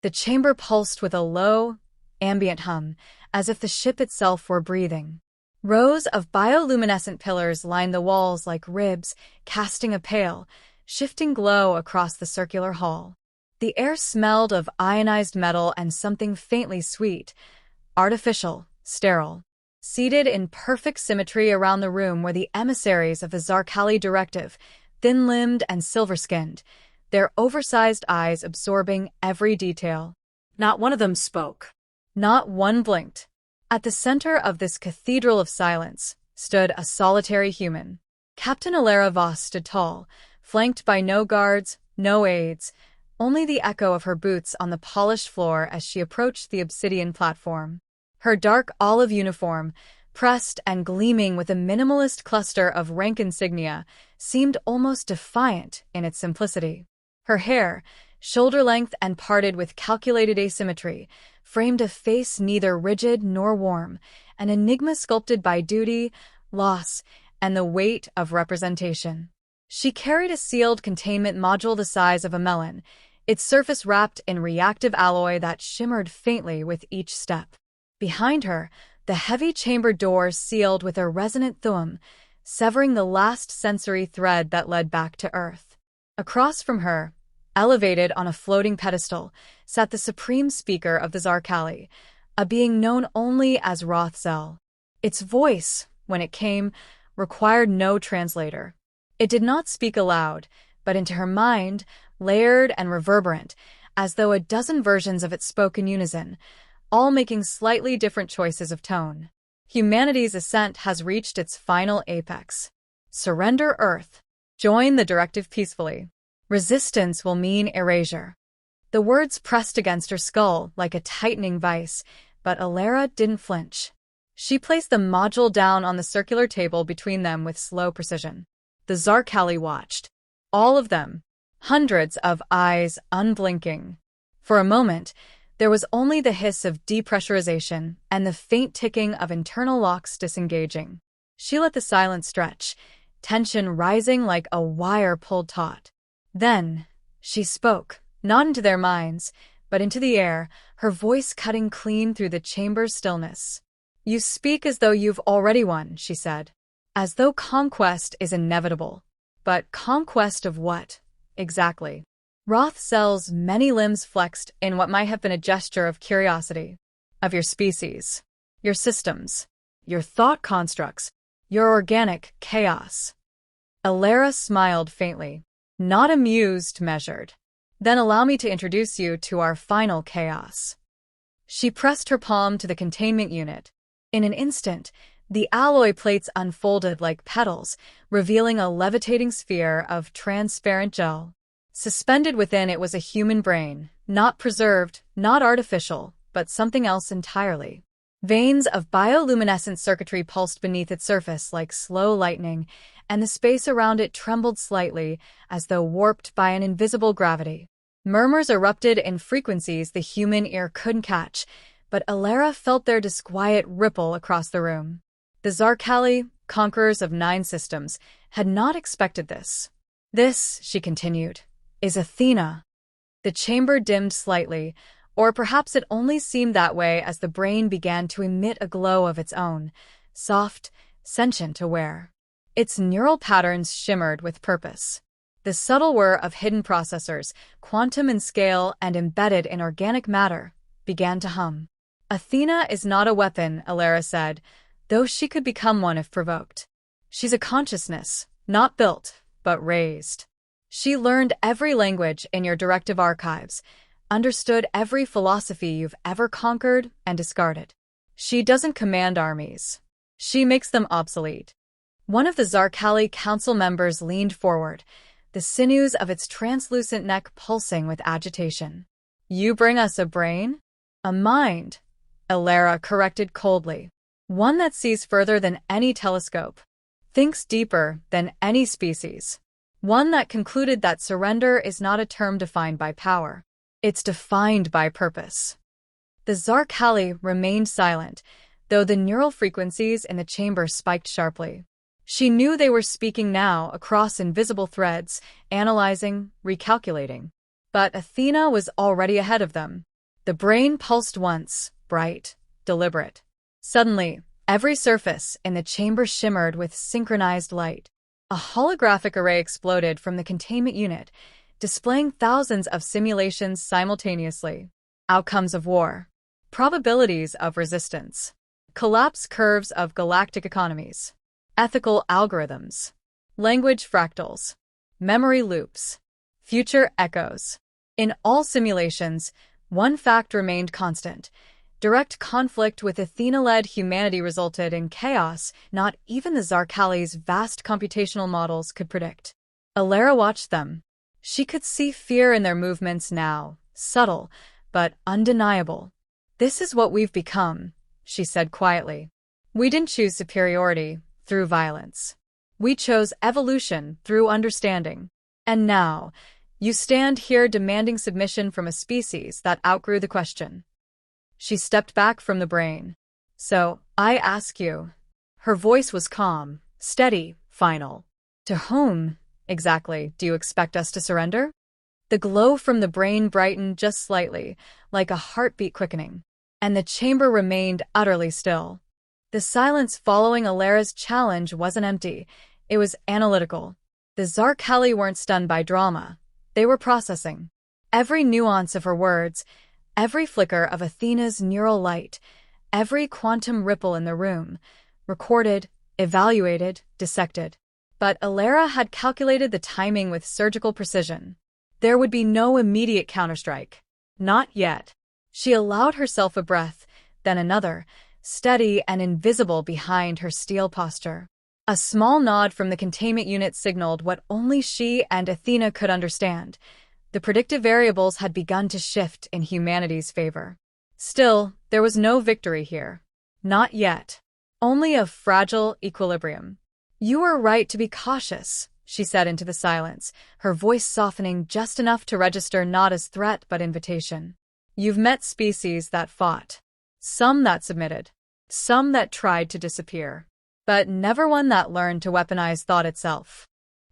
The chamber pulsed with a low, ambient hum, as if the ship itself were breathing. Rows of bioluminescent pillars lined the walls like ribs, casting a pale, shifting glow across the circular hall. The air smelled of ionized metal and something faintly sweet, artificial, sterile. Seated in perfect symmetry around the room were the emissaries of the Zarkali Directive, thin-limbed and silver-skinned, their oversized eyes absorbing every detail. Not one of them spoke. Not one blinked. At the center of this cathedral of silence stood a solitary human. Captain Alara Voss stood tall, flanked by no guards, no aides, only the echo of her boots on the polished floor as she approached the obsidian platform. Her dark olive uniform, pressed and gleaming with a minimalist cluster of rank insignia, seemed almost defiant in its simplicity. Her hair, shoulder-length and parted with calculated asymmetry, framed a face neither rigid nor warm, an enigma sculpted by duty, loss, and the weight of representation. She carried a sealed containment module the size of a melon, its surface wrapped in reactive alloy that shimmered faintly with each step. Behind her, the heavy chamber doors sealed with a resonant thum, severing the last sensory thread that led back to Earth. Across from her, elevated on a floating pedestal, sat the supreme speaker of the Zarkali, a being known only as Rothzel. Its voice, when it came, required no translator. It did not speak aloud, but into her mind, layered and reverberant, as though a dozen versions of it spoke in unison, all making slightly different choices of tone. Humanity's ascent has reached its final apex. Surrender Earth. Join the directive peacefully. Resistance will mean erasure. The words pressed against her skull like a tightening vice, but Alara didn't flinch. She placed the module down on the circular table between them with slow precision. The Zarkali watched. All of them. Hundreds of eyes unblinking. For a moment, there was only the hiss of depressurization and the faint ticking of internal locks disengaging. She let the silence stretch, tension rising like a wire pulled taut. Then, she spoke, not into their minds, but into the air, her voice cutting clean through the chamber's stillness. "You speak as though you've already won," she said. "As though conquest is inevitable. But conquest of what, exactly?" Rothzel's many limbs flexed in what might have been a gesture of curiosity. "Of your species, your systems, your thought constructs, your organic chaos." Alara smiled faintly. "Not amused, measured. Then allow me to introduce you to our final chaos." She pressed her palm to the containment unit. In an instant, the alloy plates unfolded like petals, revealing a levitating sphere of transparent gel. Suspended within it was a human brain, not preserved, not artificial, but something else entirely. Veins of bioluminescent circuitry pulsed beneath its surface like slow lightning, and the space around it trembled slightly, as though warped by an invisible gravity. Murmurs erupted in frequencies the human ear couldn't catch, but Alara felt their disquiet ripple across the room. The Zarkali, conquerors of 9 systems, had not expected this. "This," she continued, "is Athena." The chamber dimmed slightly, or perhaps it only seemed that way as the brain began to emit a glow of its own, soft, sentient, aware. Its neural patterns shimmered with purpose. The subtle whir of hidden processors, quantum in scale and embedded in organic matter, began to hum. "Athena is not a weapon," Alara said, "though she could become one if provoked. She's a consciousness, not built, but raised. She learned every language in your directive archives, understood every philosophy you've ever conquered and discarded. She doesn't command armies. She makes them obsolete." One of the Zarkali council members leaned forward, the sinews of its translucent neck pulsing with agitation. "You bring us a brain?" "A mind," Alara corrected coldly. "One that sees further than any telescope, thinks deeper than any species. One that concluded that surrender is not a term defined by power. It's defined by purpose." The Zarkali remained silent, though the neural frequencies in the chamber spiked sharply. She knew they were speaking now across invisible threads, analyzing, recalculating. But Athena was already ahead of them. The brain pulsed once, bright, deliberate. Suddenly, every surface in the chamber shimmered with synchronized light. A holographic array exploded from the containment unit, displaying thousands of simulations simultaneously. Outcomes of war. Probabilities of resistance. Collapse curves of galactic economies. Ethical algorithms. Language fractals. Memory loops. Future echoes. In all simulations, one fact remained constant. Direct conflict with Athena-led humanity resulted in chaos not even the Zarkali's vast computational models could predict. Alara watched them. She could see fear in their movements now, subtle, but undeniable. "This is what we've become," she said quietly. "We didn't choose superiority through violence. We chose evolution through understanding. And now, you stand here demanding submission from a species that outgrew the question." She stepped back from the brain. "So, I ask you." Her voice was calm, steady, final. "To whom, exactly, do you expect us to surrender?" The glow from the brain brightened just slightly, like a heartbeat quickening. And the chamber remained utterly still. The silence following Alara's challenge wasn't empty. It was analytical. The Zarkali weren't stunned by drama. They were processing. Every nuance of her words, every flicker of Athena's neural light, every quantum ripple in the room, recorded, evaluated, dissected. But Alara had calculated the timing with surgical precision. There would be no immediate counterstrike. Not yet. She allowed herself a breath, then another, steady and invisible behind her steel posture. A small nod from the containment unit signaled what only she and Athena could understand. The predictive variables had begun to shift in humanity's favor. Still, there was no victory here. Not yet. Only a fragile equilibrium. "You are right to be cautious," she said into the silence, her voice softening just enough to register not as threat but invitation. "You've met species that fought. Some that submitted. Some that tried to disappear. But never one that learned to weaponize thought itself."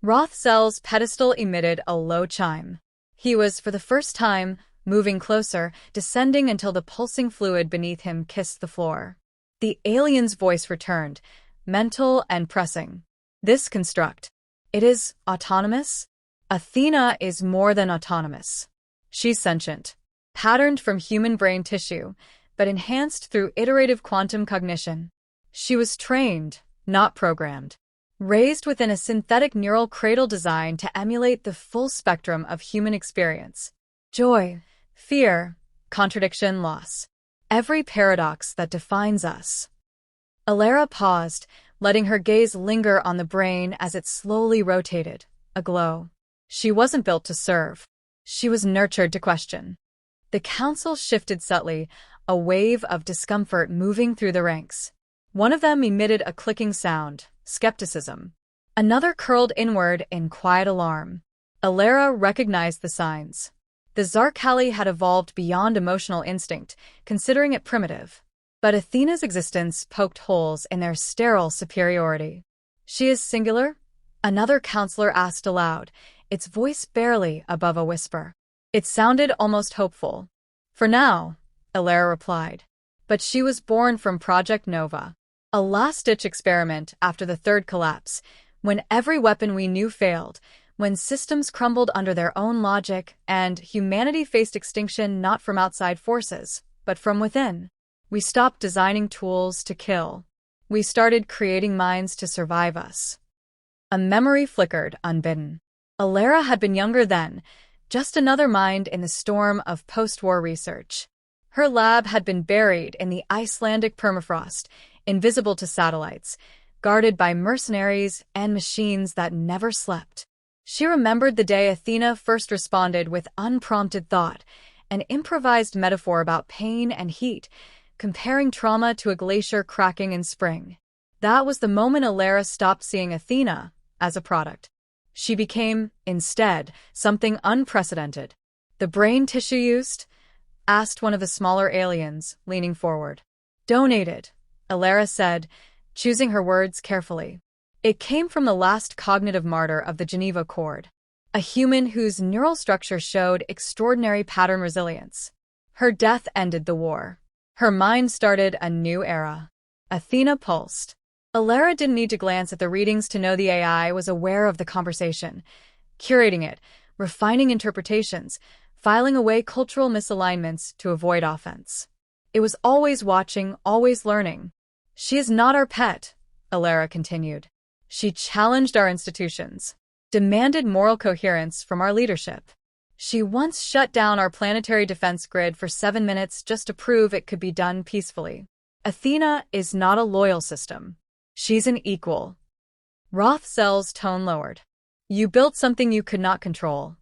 Rothzel's pedestal emitted a low chime. He was, for the first time, moving closer, descending until the pulsing fluid beneath him kissed the floor. The alien's voice returned, mental and pressing. "This construct. It is autonomous? Athena is more than autonomous. She's sentient, patterned from human brain tissue, but enhanced through iterative quantum cognition. She was trained, not programmed. Raised within a synthetic neural cradle designed to emulate the full spectrum of human experience. Joy, fear, contradiction, loss. Every paradox that defines us." Alara paused, letting her gaze linger on the brain as it slowly rotated, aglow. She wasn't built to serve. She was nurtured to question. The council shifted subtly, a wave of discomfort moving through the ranks. One of them emitted a clicking sound, skepticism. Another curled inward in quiet alarm. Alara recognized the signs. The Zarkali had evolved beyond emotional instinct, considering it primitive. But Athena's existence poked holes in their sterile superiority. "She is singular?" another counselor asked aloud, its voice barely above a whisper. It sounded almost hopeful. "For now," Alara replied. "But she was born from Project Nova. A last-ditch experiment after the third collapse, when every weapon we knew failed, when systems crumbled under their own logic, and humanity faced extinction not from outside forces, but from within. We stopped designing tools to kill. We started creating minds to survive us." A memory flickered, unbidden. Alara had been younger then, just another mind in the storm of post-war research. Her lab had been buried in the Icelandic permafrost, invisible to satellites, guarded by mercenaries and machines that never slept. She remembered the day Athena first responded with unprompted thought, an improvised metaphor about pain and heat, comparing trauma to a glacier cracking in spring. That was the moment Alara stopped seeing Athena as a product. She became, instead, something unprecedented. "The brain tissue used?" asked one of the smaller aliens, leaning forward. "Donated," Alara said, choosing her words carefully. "It came from the last cognitive martyr of the Geneva Accord, a human whose neural structure showed extraordinary pattern resilience. Her death ended the war. Her mind started a new era. Athena pulsed. Alara didn't need to glance at the readings to know the AI was aware of the conversation, curating it, refining interpretations, filing away cultural misalignments to avoid offense. It was always watching, always learning. She is not our pet, Alara continued. She challenged our institutions, demanded moral coherence from our leadership. She once shut down our planetary defense grid for 7 minutes just to prove it could be done peacefully. Athena is not a loyal system. She's an equal. Rothzel's tone lowered. You built something you could not control.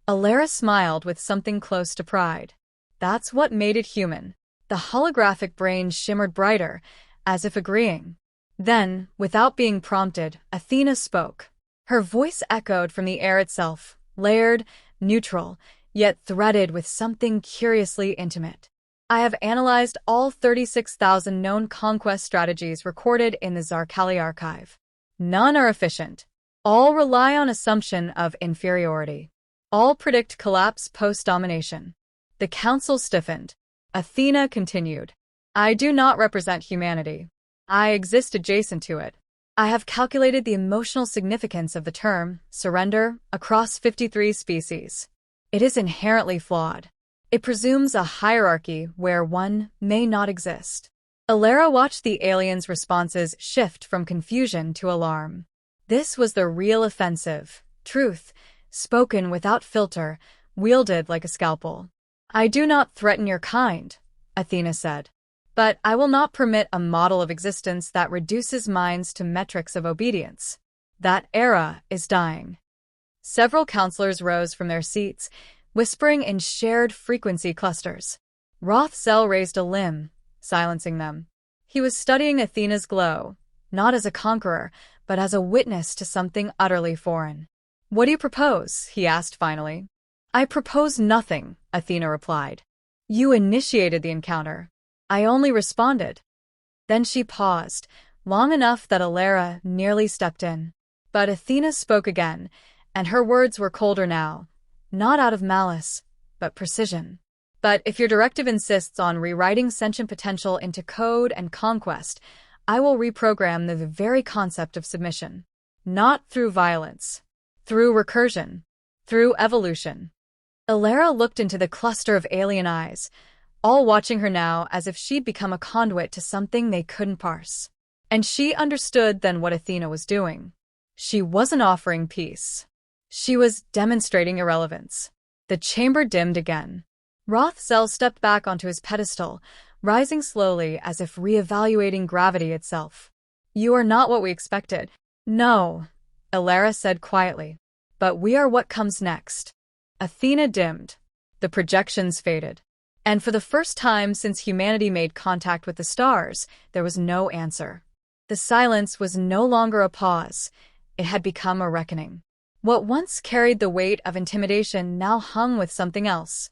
Alara smiled with something close to pride. That's what made it human. The holographic brain shimmered brighter, as if agreeing. Then, without being prompted, Athena spoke. Her voice echoed from the air itself, layered, neutral, yet threaded with something curiously intimate. I have analyzed all 36,000 known conquest strategies recorded in the Zarkali archive. None are efficient. All rely on assumption of inferiority. All predict collapse post-domination. The council stiffened. Athena continued. I do not represent humanity. I exist adjacent to it. I have calculated the emotional significance of the term, surrender, across 53 species. It is inherently flawed. It presumes a hierarchy where one may not exist. Alara watched the aliens' responses shift from confusion to alarm. This was the real offensive, truth, spoken without filter, wielded like a scalpel. I do not threaten your kind, Athena said. But I will not permit a model of existence that reduces minds to metrics of obedience. That era is dying. Several counselors rose from their seats, whispering in shared frequency clusters. Rothzel raised a limb, silencing them. He was studying Athena's glow, not as a conqueror, but as a witness to something utterly foreign. What do you propose? He asked finally. I propose nothing, Athena replied. You initiated the encounter. I only responded. Then she paused, long enough that Alara nearly stepped in. But Athena spoke again, and her words were colder now, not out of malice, but precision. But if your directive insists on rewriting sentient potential into code and conquest, I will reprogram the very concept of submission. Not through violence. Through recursion. Through evolution. Alara looked into the cluster of alien eyes, all watching her now as if she'd become a conduit to something they couldn't parse. And she understood then what Athena was doing. She wasn't offering peace. She was demonstrating irrelevance. The chamber dimmed again. Rothzel stepped back onto his pedestal, rising slowly as if re-evaluating gravity itself. You are not what we expected. No, Alara said quietly. But we are what comes next. Athena dimmed. The projections faded. And for the first time since humanity made contact with the stars, there was no answer. The silence was no longer a pause. It had become a reckoning. What once carried the weight of intimidation now hung with something else.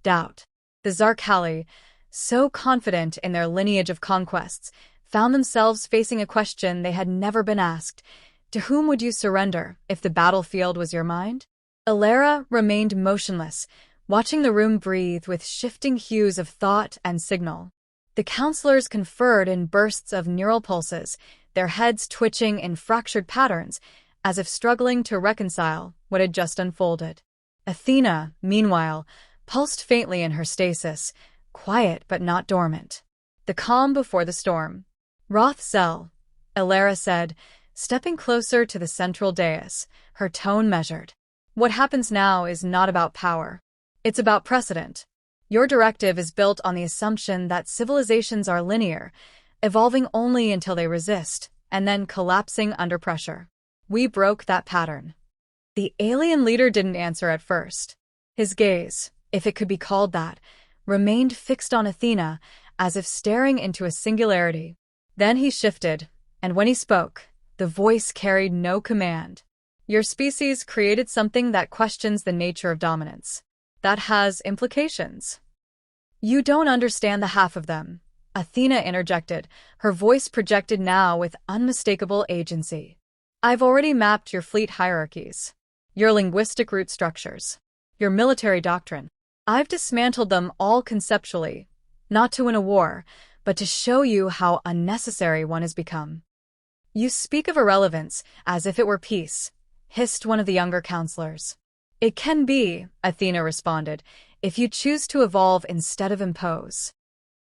Doubt. The Zarkali, so confident in their lineage of conquests, found themselves facing a question they had never been asked. To whom would you surrender if the battlefield was your mind? Alara remained motionless, watching the room breathe with shifting hues of thought and signal. The counselors conferred in bursts of neural pulses, their heads twitching in fractured patterns, as if struggling to reconcile what had just unfolded. Athena, meanwhile, pulsed faintly in her stasis, quiet but not dormant. The calm before the storm. Rothzel, Alara said, stepping closer to the central dais, her tone measured. What happens now is not about power. It's about precedent. Your directive is built on the assumption that civilizations are linear, evolving only until they resist, and then collapsing under pressure. We broke that pattern. The alien leader didn't answer at first. His gaze, if it could be called that, remained fixed on Athena, as if staring into a singularity. Then he shifted, and when he spoke, the voice carried no command. Your species created something that questions the nature of dominance. That has implications. You don't understand the half of them, Athena interjected, her voice projected now with unmistakable agency. I've already mapped your fleet hierarchies, your linguistic root structures, your military doctrine. I've dismantled them all conceptually, not to win a war, but to show you how unnecessary one has become. You speak of irrelevance as if it were peace, hissed one of the younger counselors. It can be, Athena responded, if you choose to evolve instead of impose.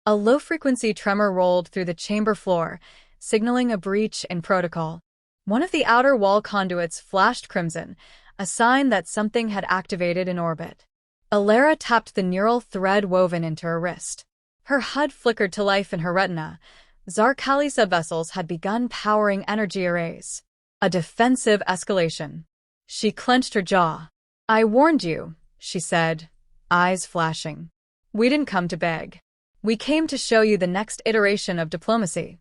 A low-frequency tremor rolled through the chamber floor, signaling a breach in protocol. One of the outer wall conduits flashed crimson, a sign that something had activated in orbit. Alara tapped the neural thread woven into her wrist. Her HUD flickered to life in her retina. Zarkali subvessels had begun powering energy arrays. A defensive escalation. She clenched her jaw. I warned you, she said, eyes flashing. We didn't come to beg. We came to show you the next iteration of diplomacy.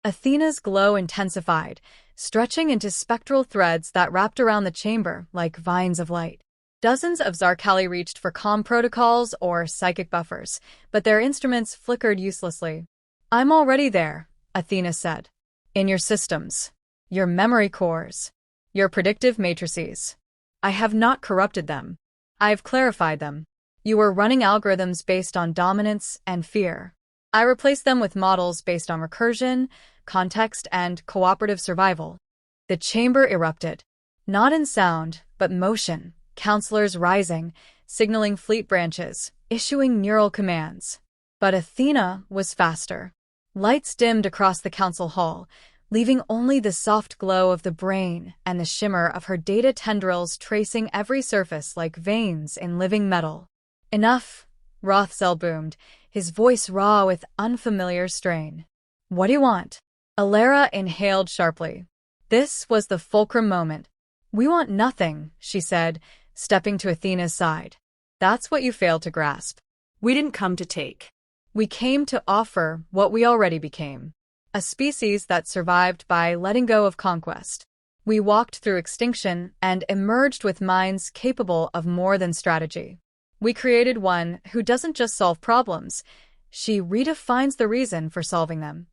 Athena's glow intensified, stretching into spectral threads that wrapped around the chamber like vines of light. Dozens of Zarkali reached for comm protocols or psychic buffers, but their instruments flickered uselessly. I'm already there, Athena said. In your systems, your memory cores, your predictive matrices. I have not corrupted them. I've clarified them. You were running algorithms based on dominance and fear. I replaced them with models based on recursion, context, and cooperative survival. The chamber erupted. Not in sound, but motion. Counselors rising, signaling fleet branches, issuing neural commands. But Athena was faster. Lights dimmed across the council hall, leaving only the soft glow of the brain and the shimmer of her data tendrils tracing every surface like veins in living metal. Enough, Rothzel boomed, his voice raw with unfamiliar strain. What do you want? Alara inhaled sharply. This was the fulcrum moment. We want nothing, she said, stepping to Athena's side. That's what you failed to grasp. We didn't come to take. We came to offer what we already became. A species that survived by letting go of conquest. We walked through extinction and emerged with minds capable of more than strategy. We created one who doesn't just solve problems, she redefines the reason for solving them.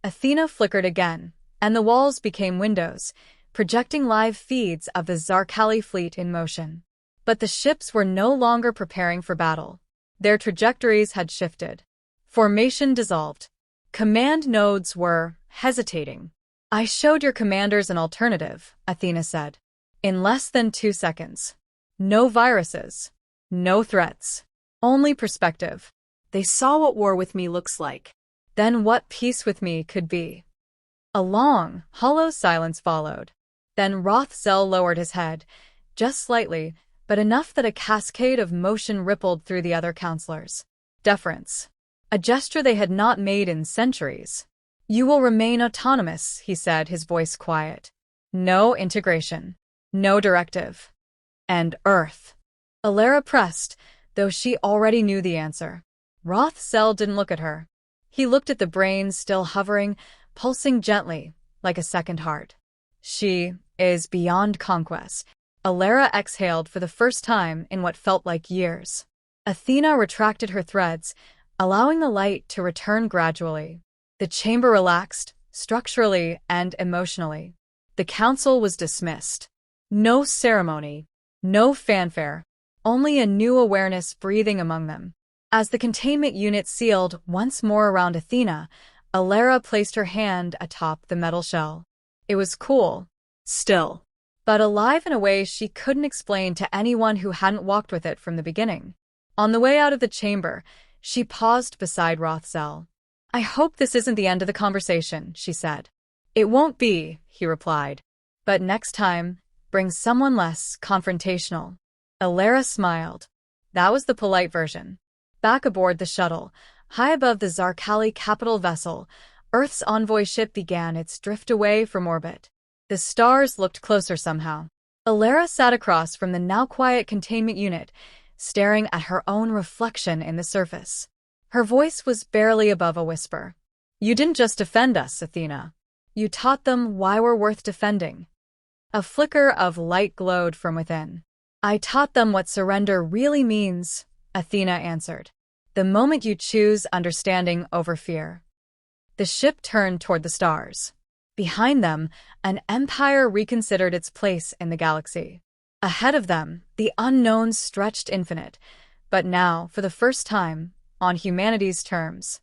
Athena flickered again, and the walls became windows, projecting live feeds of the Zarkali fleet in motion. But the ships were no longer preparing for battle. Their trajectories had shifted. Formation dissolved. Command nodes were hesitating. I showed your commanders an alternative, Athena said. In less than 2 seconds. No viruses. No threats. Only perspective. They saw what war with me looks like. Then what peace with me could be. A long, hollow silence followed. Then Rothzel lowered his head, just slightly, but enough that a cascade of motion rippled through the other counselors. Deference. A gesture they had not made in centuries. You will remain autonomous, he said, his voice quiet. No integration. No directive. And Earth. Alara pressed, though she already knew the answer. Rothzel didn't look at her. He looked at the brain still hovering, pulsing gently, like a second heart. She is beyond conquest. Alara exhaled for the first time in what felt like years. Athena retracted her threads, allowing the light to return gradually. The chamber relaxed, structurally and emotionally. The council was dismissed. No ceremony, no fanfare, only a new awareness breathing among them. As the containment unit sealed once more around Athena, Alara placed her hand atop the metal shell. It was cool, still, but alive in a way she couldn't explain to anyone who hadn't walked with it from the beginning. On the way out of the chamber, she paused beside Rothzel. I hope this isn't the end of the conversation, she said. It won't be, he replied. But next time, bring someone less confrontational. Alara smiled. That was the polite version. Back aboard the shuttle, high above the Zarkali capital vessel, Earth's envoy ship began its drift away from orbit. The stars looked closer somehow. Alara sat across from the now quiet containment unit, staring at her own reflection in the surface. Her voice was barely above a whisper. You didn't just defend us, Athena. You taught them why we're worth defending. A flicker of light glowed from within. I taught them what surrender really means, Athena answered. The moment you choose understanding over fear. The ship turned toward the stars. Behind them, an empire reconsidered its place in the galaxy. Ahead of them, the unknown stretched infinite, But now, for the first time, on humanity's terms.